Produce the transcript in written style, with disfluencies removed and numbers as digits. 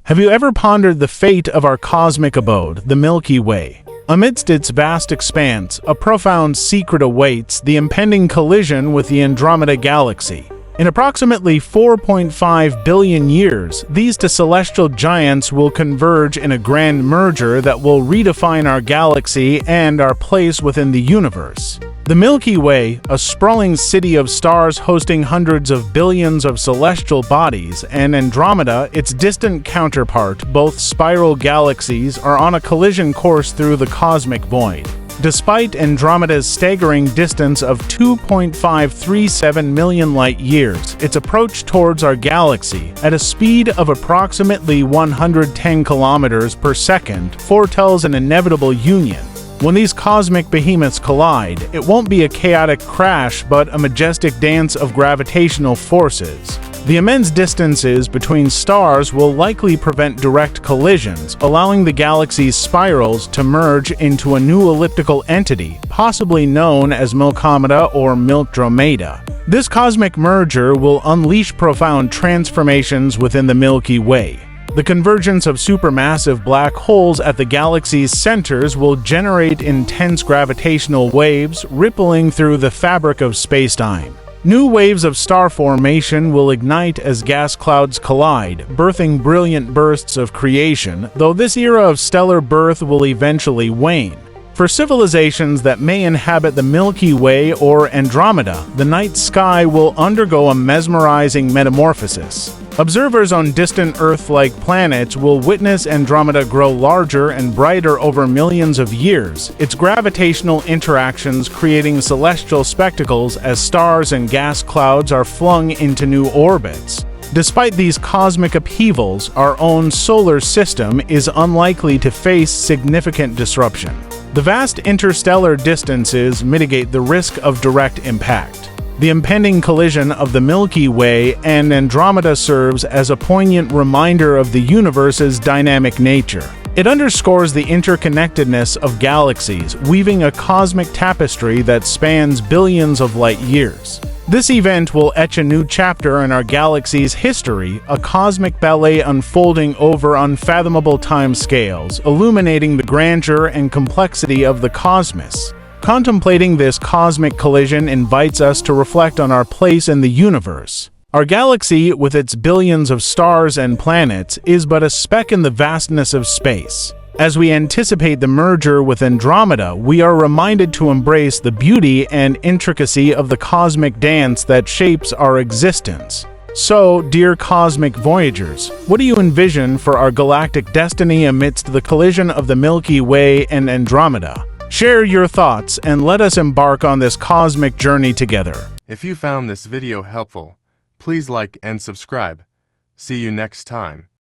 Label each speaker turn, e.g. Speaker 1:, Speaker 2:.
Speaker 1: Have you ever pondered the fate of our cosmic abode, the Milky Way? Amidst its vast expanse, a profound secret awaits: the impending collision with the Andromeda galaxy. In approximately 4.5 billion years, these two celestial giants will converge in a grand merger that will redefine our galaxy and our place within the universe. The Milky Way, a sprawling city of stars hosting hundreds of billions of celestial bodies, and Andromeda, its distant counterpart, both spiral galaxies, are on a collision course through the cosmic void. Despite Andromeda's staggering distance of 2.537 million light-years, its approach towards our galaxy, at a speed of approximately 110 kilometers per second, foretells an inevitable union. When these cosmic behemoths collide, it won't be a chaotic crash but a majestic dance of gravitational forces. The immense distances between stars will likely prevent direct collisions, allowing the galaxy's spirals to merge into a new elliptical entity, possibly known as Milkomeda or Andromeda. This cosmic merger will unleash profound transformations within the Milky Way. The convergence of supermassive black holes at the galaxy's centers will generate intense gravitational waves rippling through the fabric of spacetime. New waves of star formation will ignite as gas clouds collide, birthing brilliant bursts of creation, though this era of stellar birth will eventually wane. For civilizations that may inhabit the Milky Way or Andromeda, the night sky will undergo a mesmerizing metamorphosis. Observers on distant Earth-like planets will witness Andromeda grow larger and brighter over millions of years, its gravitational interactions creating celestial spectacles as stars and gas clouds are flung into new orbits. Despite these cosmic upheavals, our own solar system is unlikely to face significant disruption. The vast interstellar distances mitigate the risk of direct impact. The impending collision of the Milky Way and Andromeda serves as a poignant reminder of the universe's dynamic nature. It underscores the interconnectedness of galaxies, weaving a cosmic tapestry that spans billions of light-years. This event will etch a new chapter in our galaxy's history, a cosmic ballet unfolding over unfathomable timescales, illuminating the grandeur and complexity of the cosmos. Contemplating this cosmic collision invites us to reflect on our place in the universe. Our galaxy, with its billions of stars and planets, is but a speck in the vastness of space. As we anticipate the merger with Andromeda, we are reminded to embrace the beauty and intricacy of the cosmic dance that shapes our existence. So, dear cosmic voyagers, what do you envision for our galactic destiny amidst the collision of the Milky Way and Andromeda? Share your thoughts and let us embark on this cosmic journey together.
Speaker 2: If you found this video helpful, please like and subscribe. See you next time.